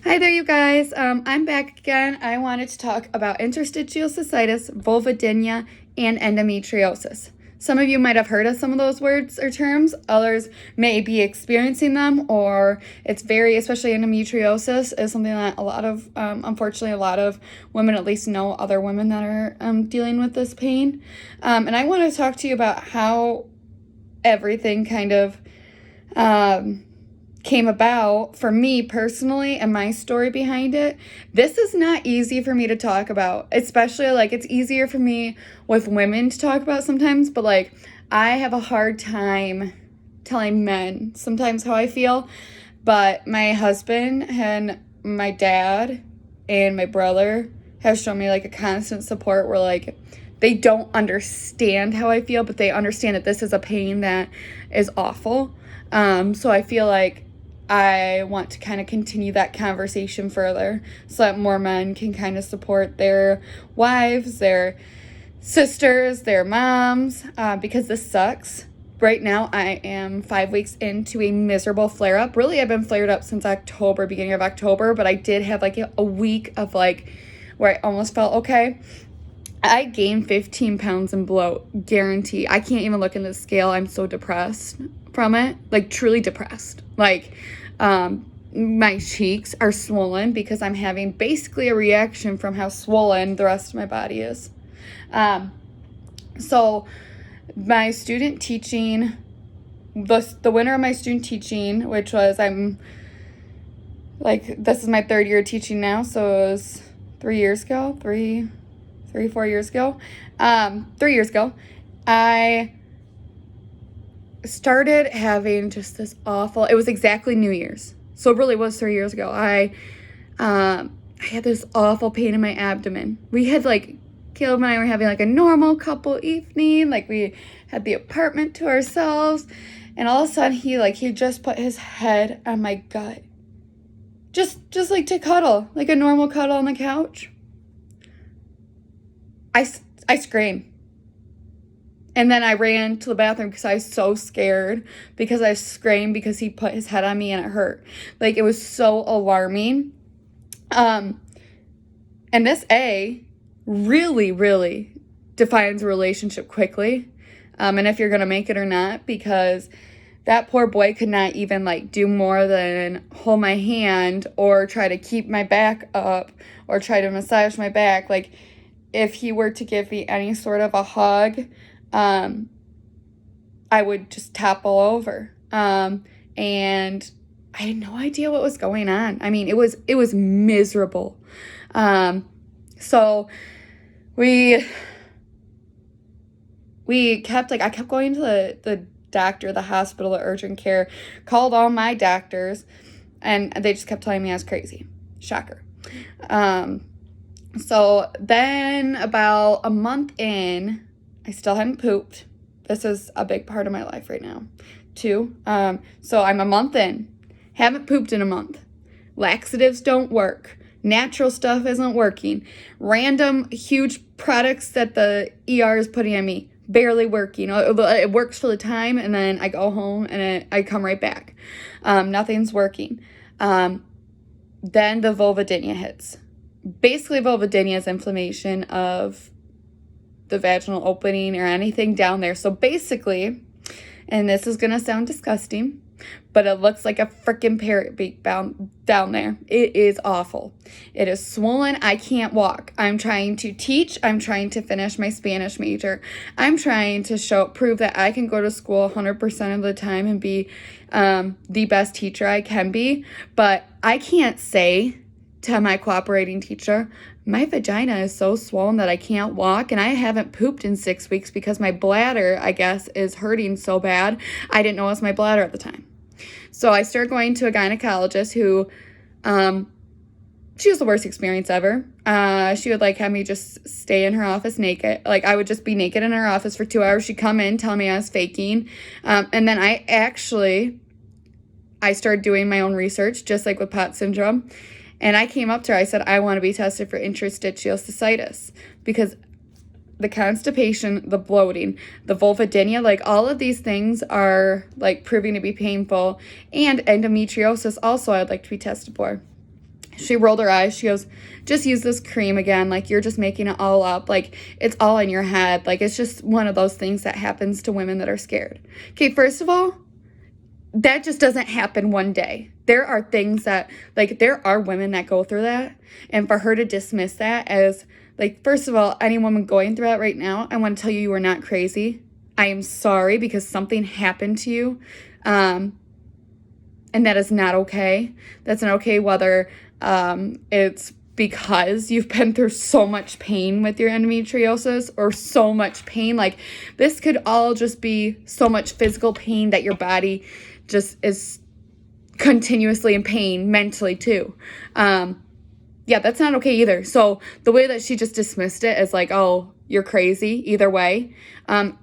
Hi there, you guys. I'm back again. I wanted to talk about interstitial cystitis, vulvodynia, and endometriosis. Some of you might have heard of some of those words or terms. Others may be experiencing them, or it's especially endometriosis is something that unfortunately, a lot of women at least know other women that are dealing with this pain. And I want to talk to you about how everything kind of came about for me personally and my story behind it. This is not easy for me to talk about, especially it's easier for me with women to talk about sometimes, but I have a hard time telling men sometimes how I feel. But my husband and my dad and my brother have shown me a constant support where they don't understand how I feel, but they understand that this is a pain that is awful. So I feel like I want to kind of continue that conversation further so that more men can kind of support their wives, their sisters, their moms, because this sucks. Right now, I am 5 weeks into a miserable flare-up. Really, I've been flared up since October, beginning of October, but I did have a week of where I almost felt okay. I gained 15 pounds in bloat, guarantee. I can't even look in the scale. I'm so depressed from it, truly depressed. My cheeks are swollen because I'm having basically a reaction from how swollen the rest of my body is. So my student teaching, the winner of my student teaching, which was, this is my third year teaching now, so it was 4 years ago, I started having just this awful, it was exactly New Year's. So it really was 3 years ago. I had this awful pain in my abdomen. We had Caleb and I were having a normal couple evening. We had the apartment to ourselves. And all of a sudden he just put his head on my gut. Just to cuddle, a normal cuddle on the couch. I screamed. And then I ran to the bathroom because I was so scared, because I screamed because he put his head on me and it hurt. It was so alarming. And this really, really defines a relationship quickly. And if you're going to make it or not, because that poor boy could not even do more than hold my hand or try to keep my back up or try to massage my back. If he were to give me any sort of a hug, I would just topple over. And I had no idea what was going on. I mean, it was miserable. So we kept, I kept going to the doctor, the hospital, the urgent care, called all my doctors, and they just kept telling me I was crazy. Shocker. So then about a month in, I still hadn't pooped. This is a big part of my life right now, too. So I'm a month in. Haven't pooped in a month. Laxatives don't work. Natural stuff isn't working. Random huge products that the ER is putting on me, barely working. It works for the time, and then I go home and I come right back. Nothing's working. Then the vulvodynia hits. Basically, vulvodynia is inflammation of the vaginal opening or anything down there. So basically, and this is going to sound disgusting, but it looks like a freaking parrot beak down there. It is awful. It is swollen. I can't walk. I'm trying to teach. I'm trying to finish my Spanish major. I'm trying to prove that I can go to school 100% of the time and be the best teacher I can be. But I can't say to my cooperating teacher, my vagina is so swollen that I can't walk, and I haven't pooped in 6 weeks because my bladder, I guess, is hurting so bad. I didn't know it was my bladder at the time. So I started going to a gynecologist who, she was the worst experience ever. She would have me just stay in her office naked. I would just be naked in her office for 2 hours. She'd come in, tell me I was faking. And then I started doing my own research, just like with POTS syndrome. And I came up to her, I said, I want to be tested for interstitial cystitis because the constipation, the bloating, the vulvodynia, all of these things are proving to be painful. And endometriosis also I'd like to be tested for. She rolled her eyes. She goes, just use this cream again. Like, you're just making it all up. Like, it's all in your head. Like, it's just one of those things that happens to women that are scared. Okay, first of all, that just doesn't happen one day. There are things that, like, there are women that go through that. And for her to dismiss that as, like, first of all, any woman going through that right now, I want to tell you, you are not crazy. I am sorry because something happened to you. And that is not okay. That's not okay whether it's because you've been through so much pain with your endometriosis or so much pain. Like, this could all just be so much physical pain that your body just is continuously in pain mentally too. Yeah, that's not okay either. So the way that she just dismissed it as like, oh, you're crazy either way,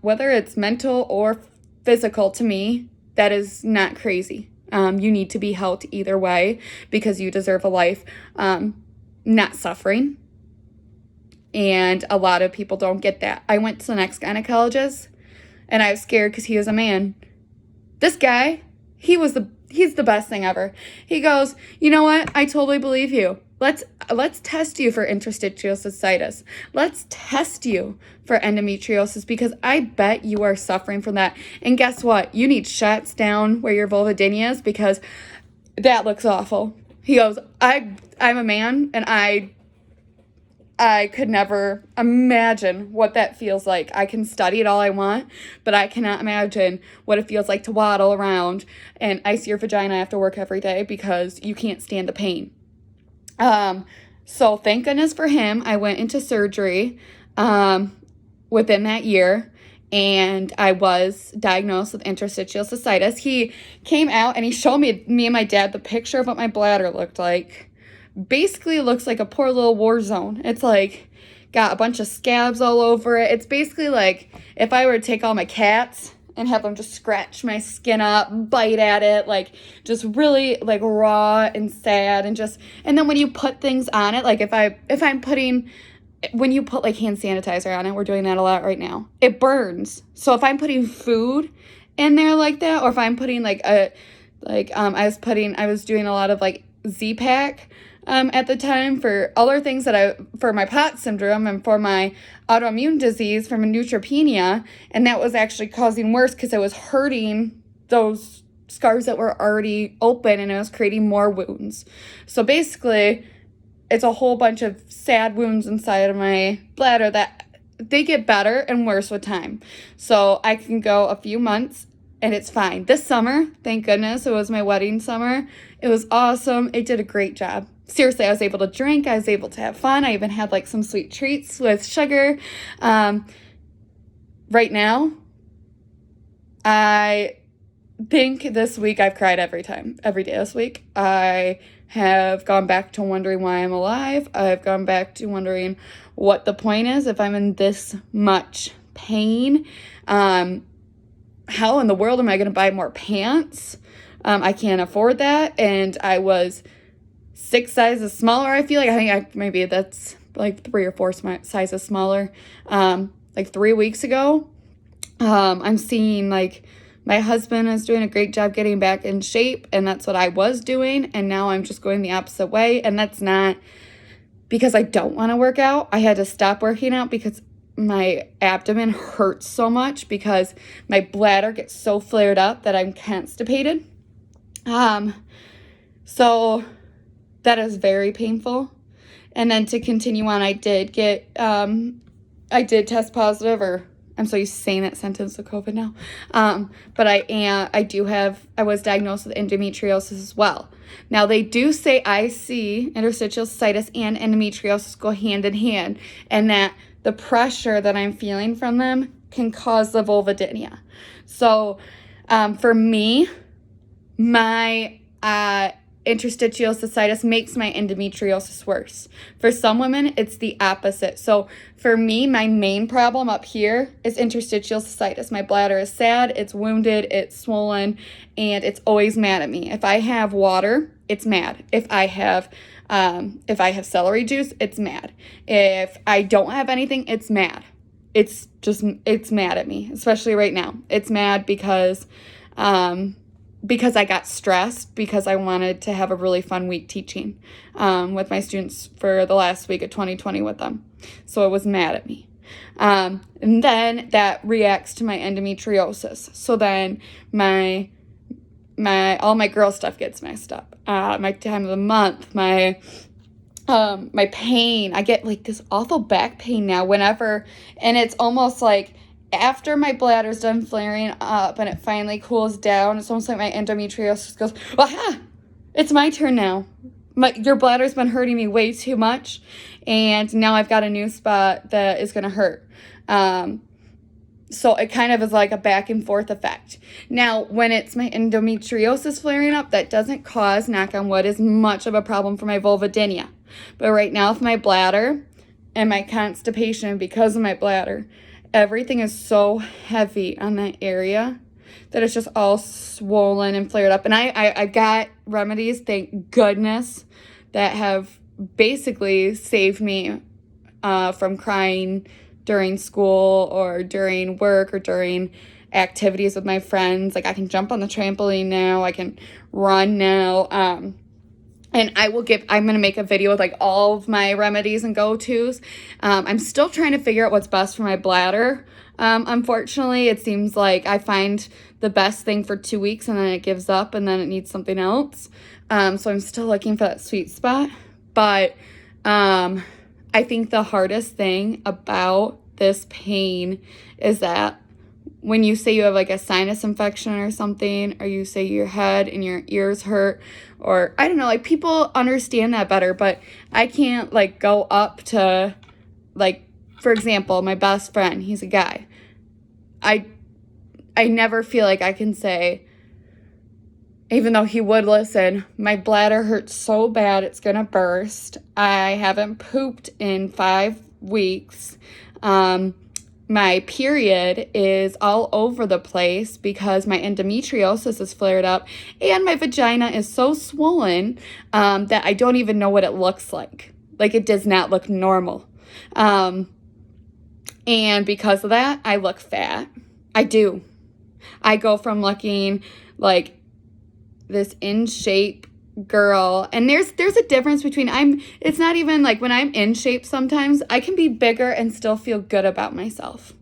whether it's mental or physical, to me, that is not crazy. You need to be helped either way because you deserve a life not suffering. And a lot of people don't get that. I went to the next gynecologist and I was scared because he was a man. This guy, he's the best thing ever. He goes, you know what? I totally believe you. Let's test you for interstitial cystitis. Let's test you for endometriosis because I bet you are suffering from that. And guess what? You need shots down where your vulvodynia is because that looks awful. He goes, I'm a man and I could never imagine what that feels like. I can study it all I want, but I cannot imagine what it feels like to waddle around and ice your vagina after work every day because you can't stand the pain. So thank goodness for him. I went into surgery within that year, and I was diagnosed with interstitial cystitis. He came out and he showed me and my dad the picture of what my bladder looked like. Basically, it looks like a poor little war zone. It's like got a bunch of scabs all over it. It's basically like if I were to take all my cats and have them just scratch my skin up, bite at it, like just really like raw and sad and then when you put things on it, like when you put like hand sanitizer on it, we're doing that a lot right now, it burns. So if I'm putting food in there like that, or if I'm putting I was doing a lot of like Z-Pack at the time for other things for my POTS syndrome and for my autoimmune disease from a neutropenia, and that was actually causing worse because it was hurting those scars that were already open and it was creating more wounds. So basically, it's a whole bunch of sad wounds inside of my bladder that they get better and worse with time. So I can go a few months and it's fine. This summer, thank goodness, it was my wedding summer. It was awesome. It did a great job. Seriously, I was able to drink. I was able to have fun. I even had like some sweet treats with sugar. Right now, I think this week I've cried every day this week. I have gone back to wondering why I'm alive. I've gone back to wondering what the point is if I'm in this much pain. How in the world am I going to buy more pants? I can't afford that. And I was 6 sizes smaller, I feel like. Maybe that's like 3 or 4 sizes smaller. Like 3 weeks ago. I'm seeing like my husband is doing a great job getting back in shape, and that's what I was doing, and now I'm just going the opposite way. And that's not because I don't want to work out. I had to stop working out because my abdomen hurts so much because my bladder gets so flared up that I'm constipated. So that is very painful. And then to continue on, I did test positive, or I'm so used to saying that sentence with COVID now. But I was diagnosed with endometriosis as well. Now they do say I see interstitial cystitis and endometriosis go hand in hand, and that the pressure that I'm feeling from them can cause the vulvodynia. So for me, my interstitial cystitis makes my endometriosis worse. For some women, it's the opposite. So for me, my main problem up here is interstitial cystitis. My bladder is sad, it's wounded, it's swollen, and it's always mad at me. If I have water, it's mad. If I have celery juice, it's mad. If I don't have anything, it's mad. It's mad at me, especially right now. It's mad because because I got stressed because I wanted to have a really fun week teaching with my students for the last week of 2020 with them. So it was mad at me. And then that reacts to my endometriosis. So then all my girl stuff gets messed up. My time of the month, my pain. I get like this awful back pain now whenever, and it's almost like after my bladder's done flaring up and it finally cools down, it's almost like my endometriosis goes, aha, it's my turn now. Your bladder's been hurting me way too much, and now I've got a new spot that is going to hurt. So it kind of is like a back and forth effect. Now, when it's my endometriosis flaring up, that doesn't cause, knock on wood, as much of a problem for my vulvodynia. But right now with my bladder and my constipation because of my bladder, everything is so heavy on that area that it's just all swollen and flared up. And I got remedies, thank goodness, that have basically saved me from crying during school or during work or during activities with my friends. Like I can jump on the trampoline now, I can run now. And I'm going to make a video with like all of my remedies and go-tos. I'm still trying to figure out what's best for my bladder. Unfortunately, it seems like I find the best thing for 2 weeks and then it gives up and then it needs something else. So I'm still looking for that sweet spot. But I think the hardest thing about this pain is that when you say you have like a sinus infection or something, or you say your head and your ears hurt, or I don't know, like people understand that better, but I can't like go up to, like, for example, my best friend, he's a guy. I never feel like I can say, even though he would listen, my bladder hurts so bad it's gonna burst. I haven't pooped in 5 weeks. My period is all over the place because my endometriosis is flared up and my vagina is so swollen that I don't even know what it looks like. Like it does not look normal. And because of that, I look fat. I do. I go from looking like this in shape girl, and there's a difference between it's not even like when I'm in shape, sometimes I can be bigger and still feel good about myself.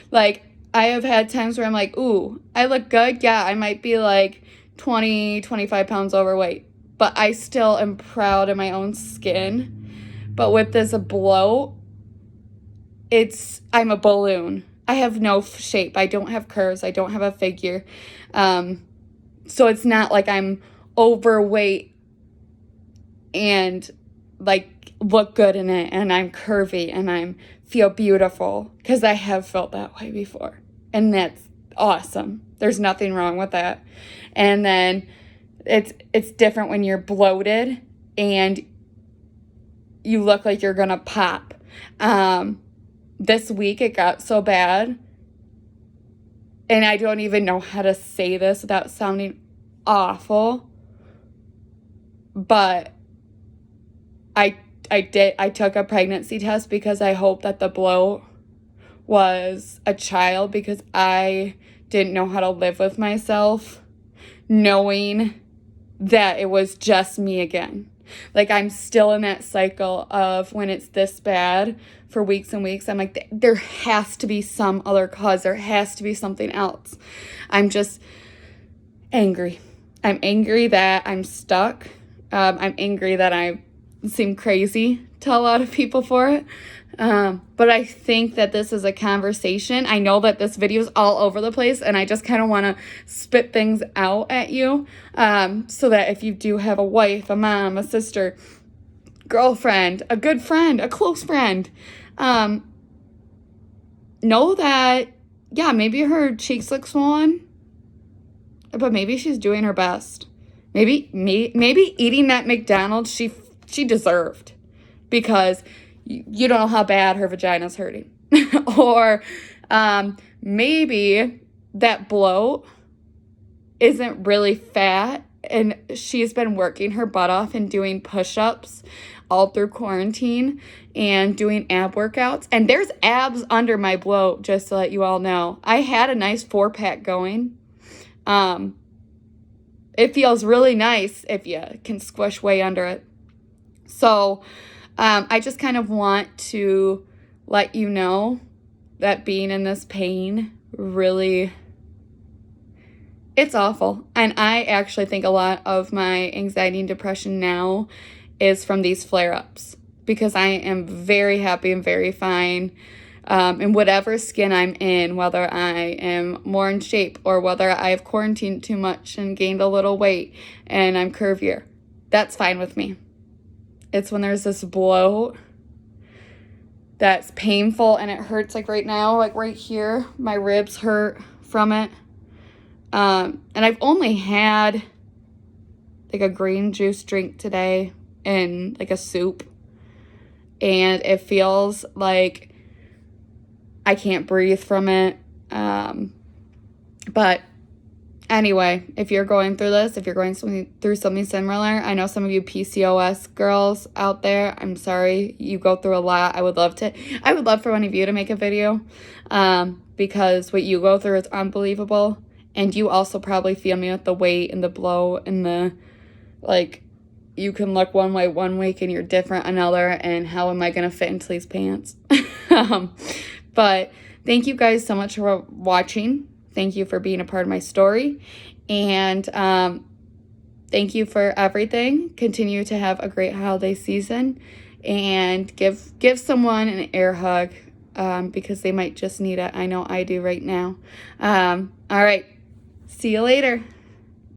Like I have had times where I'm like, ooh, I look good. Yeah, I might be like 25 pounds overweight, but I still am proud of my own skin. But with this bloat, I'm a balloon. I have no shape. I don't have curves. I don't have a figure. So it's not like I'm overweight and like look good in it and I'm curvy and I feel beautiful, because I have felt that way before, and that's awesome. There's nothing wrong with that. And then it's different when you're bloated and you look like you're gonna pop. This week it got so bad, and I don't even know how to say this without sounding awful, but I took a pregnancy test because I hoped that the bloat was a child, because I didn't know how to live with myself knowing that it was just me again. Like I'm still in that cycle of when it's this bad for weeks and weeks, I'm like, there has to be some other cause. There has to be something else. I'm just angry. I'm angry that I'm stuck. I'm angry that I seem crazy to a lot of people for it. But I think that this is a conversation. I know that this video is all over the place, and I just kind of want to spit things out at you, so that if you do have a wife, a mom, a sister, girlfriend, a good friend, a close friend, know that, yeah, maybe her cheeks look swollen, but maybe she's doing her best. Maybe eating that McDonald's she deserved, because you don't know how bad her vagina's hurting. Or maybe that bloat isn't really fat, and she's been working her butt off and doing push-ups all through quarantine and doing ab workouts. And there's abs under my bloat, just to let you all know. I had a nice 4-pack going. it feels really nice if you can squish way under it. So I just kind of want to let you know that being in this pain really, it's awful. And I actually think a lot of my anxiety and depression now is from these flare-ups, because I am very happy and very fine in whatever skin I'm in, whether I am more in shape or whether I have quarantined too much and gained a little weight and I'm curvier. That's fine with me. It's when there's this bloat that's painful and it hurts, like right now, like right here, my ribs hurt from it. And I've only had like a green juice drink today and like a soup, and it feels like I can't breathe from it. But anyway, if you're going through this, if you're going through something similar, I know some of you PCOS girls out there, I'm sorry, you go through a lot. I would love for one of you to make a video, because what you go through is unbelievable. And you also probably feel me with the weight and the bloat and the, like, you can look one way one week and you're different another, and how am I going to fit into these pants? But thank you guys so much for watching. Thank you for being a part of my story. And thank you for everything. Continue to have a great holiday season, and give someone an air hug, because they might just need it. I know I do right now. All right. See you later.